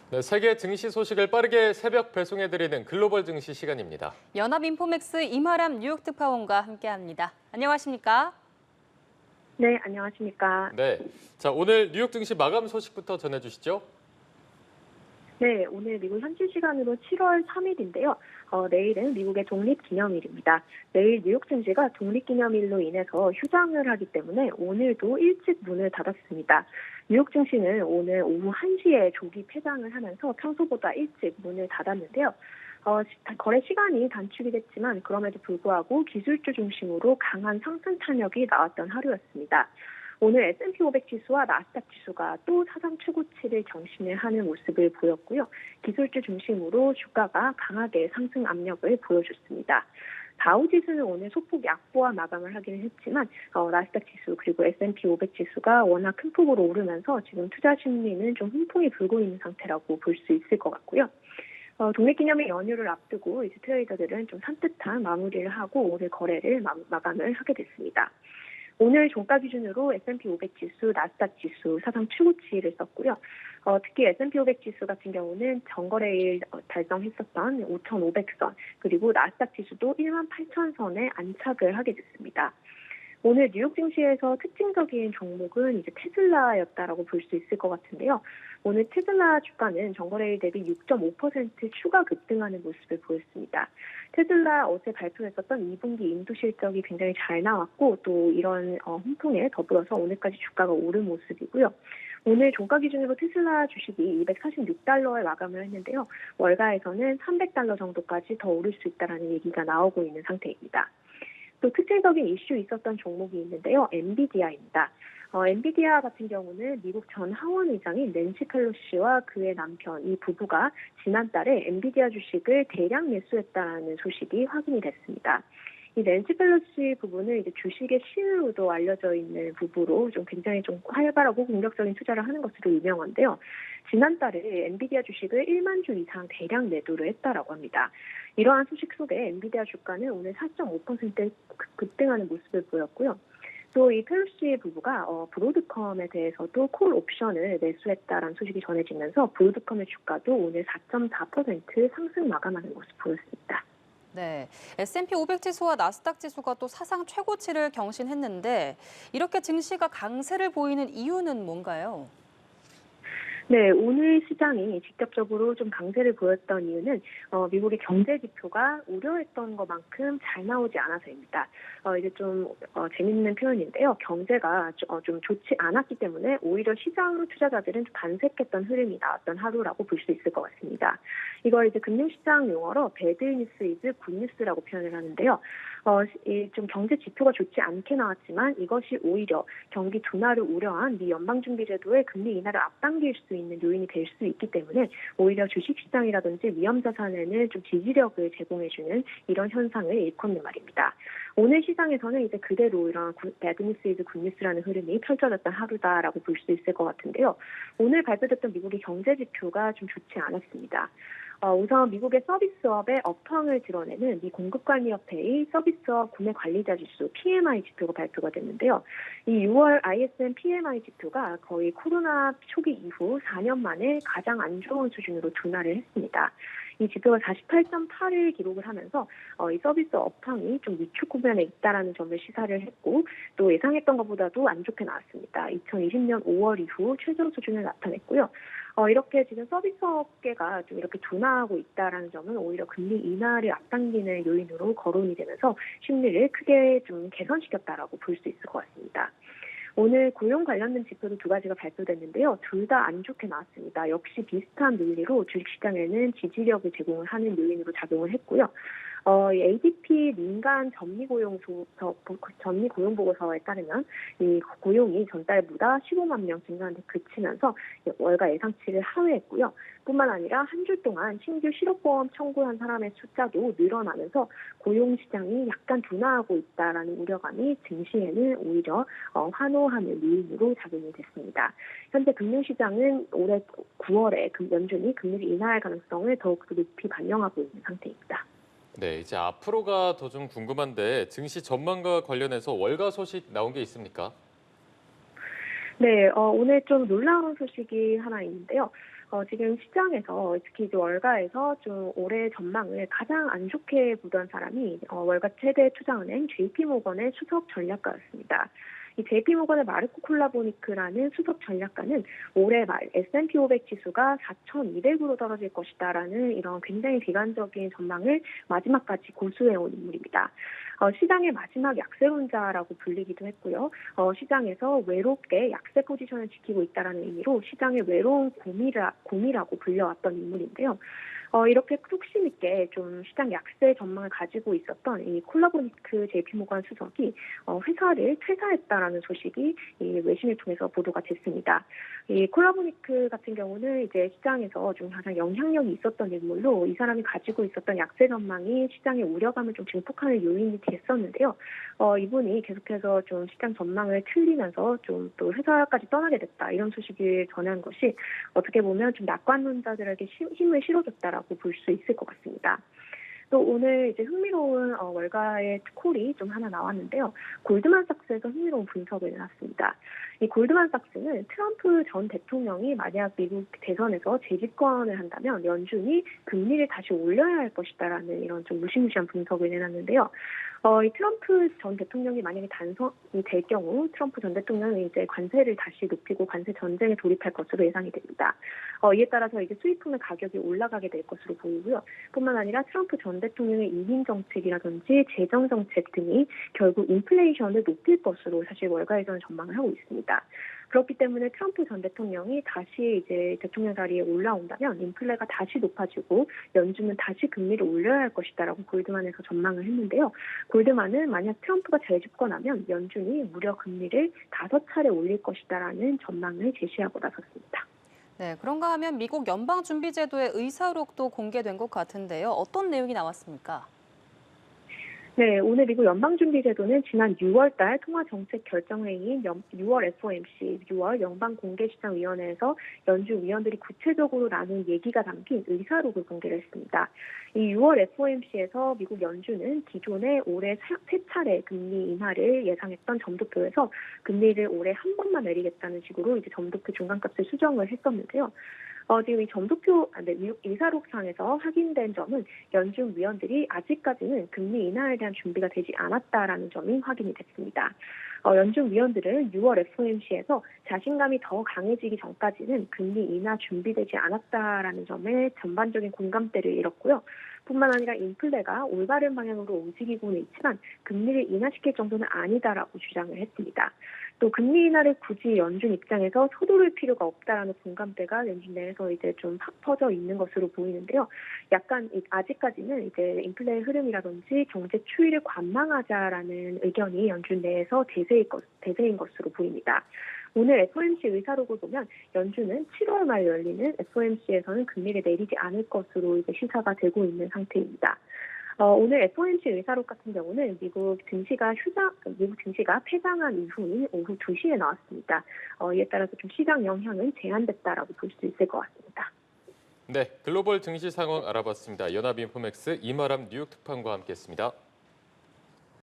네, 세계 증시 소식을 빠르게 새벽 배송해드리는 글로벌 증시 시간입니다. 연합인포맥스 임아람 뉴욕 특파원과 함께합니다. 안녕하십니까? 네, 안녕하십니까. 네, 자 오늘 뉴욕 증시 마감 소식부터 전해주시죠. 네, 오늘 미국 현지 시간으로 7월 3일인데요. 내일은 미국의 독립기념일입니다. 내일 뉴욕 증시가 독립기념일로 인해서 휴장을 하기 때문에 오늘도 일찍 문을 닫았습니다. 뉴욕 증시는 오늘 오후 1시에 조기 폐장을 하면서 평소보다 일찍 문을 닫았는데요. 거래 시간이 단축이 됐지만 그럼에도 불구하고 기술주 중심으로 강한 상승 탄력이 나왔던 하루였습니다. 오늘 S&P 500 지수와 나스닥 지수가 또 사상 최고치를 경신을 하는 모습을 보였고요. 기술주 중심으로 주가가 강하게 상승 압력을 보여줬습니다. 다우 지수는 오늘 소폭 약보와 마감을 하기는 했지만 나스닥 지수 그리고 S&P 500 지수가 워낙 큰 폭으로 오르면서 지금 투자 심리는 좀 훈풍이 불고 있는 상태라고 볼 수 있을 것 같고요. 독립기념일 연휴를 앞두고 이제 트레이더들은 좀 산뜻한 마무리를 하고 오늘 거래를 마감을 하게 됐습니다. 오늘 종가 기준으로 S&P 500 지수, 나스닥 지수 사상 최고치를 썼고요. 특히 S&P 500 지수 같은 경우는 전거래일 달성했었던 5,500선, 그리고 나스닥 지수도 18,000선에 안착을 하게 됐습니다. 오늘 뉴욕 증시에서 특징적인 종목은 이제 테슬라였다라고 볼 수 있을 것 같은데요. 오늘 테슬라 주가는 전거래일 대비 6.5% 추가 급등하는 모습을 보였습니다. 테슬라 어제 발표했었던 2분기 인도 실적이 굉장히 잘 나왔고 또 이런 훈풍에 더불어서 오늘까지 주가가 오른 모습이고요. 오늘 종가 기준으로 테슬라 주식이 246달러에 마감을 했는데요. 월가에서는 300달러 정도까지 더 오를 수 있다는 얘기가 나오고 있는 상태입니다. 또 특징적인 이슈 있었던 종목이 있는데요. 엔비디아입니다. 엔비디아 같은 경우는 미국 전 하원 의장인 낸시 펠로시와 그의 남편 이 부부가 지난달에 엔비디아 주식을 대량 매수했다는 소식이 확인이 됐습니다. 이 낸시 펠로시 부부는 이제 주식의 신으로도 알려져 있는 부부로 좀 굉장히 좀 활발하고 공격적인 투자를 하는 것으로 유명한데요. 지난달에 엔비디아 주식을 1만 주 이상 대량 매도를 했다라고 합니다. 이러한 소식 속에 엔비디아 주가는 오늘 4.5% 급등하는 모습을 보였고요. 또 이 펠로시 부부가 브로드컴에 대해서도 콜 옵션을 매수했다라는 소식이 전해지면서 브로드컴의 주가도 오늘 4.4% 상승 마감하는 모습 보였습니다. 네, S&P 500 지수와 나스닥 지수가 또 사상 최고치를 경신했는데 이렇게 증시가 강세를 보이는 이유는 뭔가요? 네, 오늘 시장이 직접적으로 좀 강세를 보였던 이유는 미국의 경제 지표가 우려했던 것만큼 잘 나오지 않아서입니다. 이제 좀 재밌는 표현인데요. 경제가 좀 좋지 않았기 때문에 오히려 시장 투자자들은 좀 반색했던 흐름이 나왔던 하루라고 볼 수 있을 것 같습니다. 이걸 이제 금융시장 용어로 배드 뉴스 이즈 굿 뉴스라고 표현을 하는데요. 좀 경제 지표가 좋지 않게 나왔지만 이것이 오히려 경기 둔화를 우려한 미 연방준비제도의 금리 인하를 앞당길 수 있는 요인이 될 수 있기 때문에 오히려 주식시장이라든지 위험자산에는 좀 지지력을 제공해주는 이런 현상을 일컫는 말입니다. 오늘 시장에서는 이제 그대로 이런 배드 뉴스 이즈 굿 뉴스라는 흐름이 펼쳐졌던 하루다라고 볼 수 있을 것 같은데요. 오늘 발표됐던 미국의 경제 지표가 좀 좋지 않았습니다. 우선 미국의 서비스업의 업황을 드러내는 미 공급관리협회의 서비스업 구매관리자 지수 PMI 지표가 발표가 됐는데요. 이 6월 ISM PMI 지표가 거의 코로나 초기 이후 4년 만에 가장 안 좋은 수준으로 둔화를 했습니다. 이 지표가 48.8을 기록을 하면서 이 서비스 업황이 좀 위축 국면에 있다라는 점을 시사를 했고 또 예상했던 것보다도 안 좋게 나왔습니다. 2020년 5월 이후 최저 수준을 나타냈고요. 이렇게 지금 서비스 업계가 좀 이렇게 둔화하고 있다라는 점은 오히려 금리 인하를 앞당기는 요인으로 거론이 되면서 심리를 크게 좀 개선시켰다라고 볼 수 있을 것 같습니다. 오늘 고용 관련된 지표도 두 가지가 발표됐는데요. 둘 다 안 좋게 나왔습니다. 역시 비슷한 논리로 주식시장에는 지지력을 제공을 하는 요인으로 작용을 했고요. ADP 민간 전미고용보고서에 따르면 이 고용이 전달보다 15만 명 증가한 데 그치면서 월가 예상치를 하회했고요. 뿐만 아니라 한 주 동안 신규 실업보험 청구한 사람의 숫자도 늘어나면서 고용시장이 약간 둔화하고 있다라는 우려감이 증시에는 오히려 환호하는 요인으로 작용이 됐습니다. 현재 금융시장은 올해 9월에 연준이 금리를 인하할 가능성을 더욱 높이 반영하고 있는 상태입니다. 네, 이제 앞으로가 더 좀 궁금한데 증시 전망과 관련해서 월가 소식 나온 게 있습니까? 네, 오늘 좀 놀라운 소식이 하나 있는데요. 지금 시장에서 특히 이제 월가에서 좀 올해 전망을 가장 안 좋게 보던 사람이 월가 최대 투자은행 JP모건의 수석 전략가였습니다. 이 JP모건의 마르코 콜라보니크라는 수석 전략가는 올해 말 S&P 500 지수가 4,200으로 떨어질 것이다라는 이런 굉장히 비관적인 전망을 마지막까지 고수해온 인물입니다. 시장의 마지막 약세론자라고 불리기도 했고요. 시장에서 외롭게 약세 포지션을 지키고 있다는 의미로 시장의 외로운 곰이라고 불려왔던 인물인데요. 이렇게 뚝심 있게 좀 시장 약세 전망을 가지고 있었던 이 콜라보니크 JP모건 수석이 회사를 퇴사했다라는 소식이 이 외신을 통해서 보도가 됐습니다. 이 콜라보니크 같은 경우는 이제 시장에서 좀 가장 영향력이 있었던 인물로 이 사람이 가지고 있었던 약세 전망이 시장의 우려감을 좀 증폭하는 요인이 됐었는데요. 이분이 계속해서 좀 시장 전망을 틀리면서 좀 또 회사까지 떠나게 됐다 이런 소식을 전한 것이 어떻게 보면 좀 낙관론자들에게 힘을 실어줬다라고 볼 수 있을 것 같습니다. 또 오늘 이제 흥미로운 월가의 콜이 좀 하나 나왔는데요. 골드만삭스에서 흥미로운 분석을 내놨습니다. 이 골드만삭스는 트럼프 전 대통령이 만약 미국 대선에서 재집권을 한다면 연준이 금리를 다시 올려야 할 것이다라는 이런 좀 무시무시한 분석을 내놨는데요. 이 트럼프 전 대통령이 만약에 당선이 될 경우 트럼프 전 대통령은 이제 관세를 다시 높이고 관세 전쟁에 돌입할 것으로 예상이 됩니다. 이에 따라서 이제 수입품의 가격이 올라가게 될 것으로 보이고요. 뿐만 아니라 트럼프 전 대통령의 이민 정책이라든지 재정 정책 등이 결국 인플레이션을 높일 것으로 사실 월가에서는 전망을 하고 있습니다. 그렇기 때문에 트럼프 전 대통령이 다시 이제 대통령 자리에 올라온다면 인플레가 다시 높아지고 연준은 다시 금리를 올려야 할 것이다라고 골드만에서 전망을 했는데요. 골드만은 만약 트럼프가 재집권하면 연준이 무려 금리를 5차례 올릴 것이다라는 전망을 제시하고 나섰습니다. 네, 그런가 하면 미국 연방준비제도의 의사록도 공개된 것 같은데요. 어떤 내용이 나왔습니까? 네, 오늘 미국 연방준비제도는 지난 6월 달 통화정책결정회의인 6월 FOMC, 6월 연방공개시장위원회에서 연준 위원들이 구체적으로 나눈 얘기가 담긴 의사록을 공개를 했습니다. 이 6월 FOMC에서 미국 연준은 기존에 올해 3차례 금리 인하를 예상했던 점도표에서 금리를 올해 한 번만 내리겠다는 식으로 이제 점도표 중간값을 수정을 했었는데요. 지금 이 점도표, 의사록상에서 확인된 점은 연준 위원들이 아직까지는 금리 인하에 대한 준비가 되지 않았다라는 점이 확인이 됐습니다. 연준 위원들은 6월 FOMC에서 자신감이 더 강해지기 전까지는 금리 인하 준비되지 않았다라는 점에 전반적인 공감대를 잃었고요. 뿐만 아니라 인플레가 올바른 방향으로 움직이고는 있지만 금리를 인하시킬 정도는 아니다라고 주장을 했습니다. 또 금리 인하를 굳이 연준 입장에서 서두를 필요가 없다라는 공감대가 연준 내에서 이제 좀 퍼져 있는 것으로 보이는데요. 약간 아직까지는 이제 인플레의 흐름이라든지 경제 추이를 관망하자라는 의견이 연준 내에서 대세인 것으로 보입니다. 오늘 FOMC 의사록을 보면 연준은 7월 말 열리는 FOMC에서는 금리를 내리지 않을 것으로 이제 시사가 되고 있는 상태입니다. 오늘 FOMC 의사록 같은 경우는 미국 증시가 폐장한 이후인 오후 2시에 나왔습니다. 이에 따라서 좀 시장 영향은 제한됐다라고 볼 수 있을 것 같습니다. 네, 글로벌 증시 상황 알아봤습니다. 연합인포맥스 이마람 뉴욕 특파원과 함께했습니다.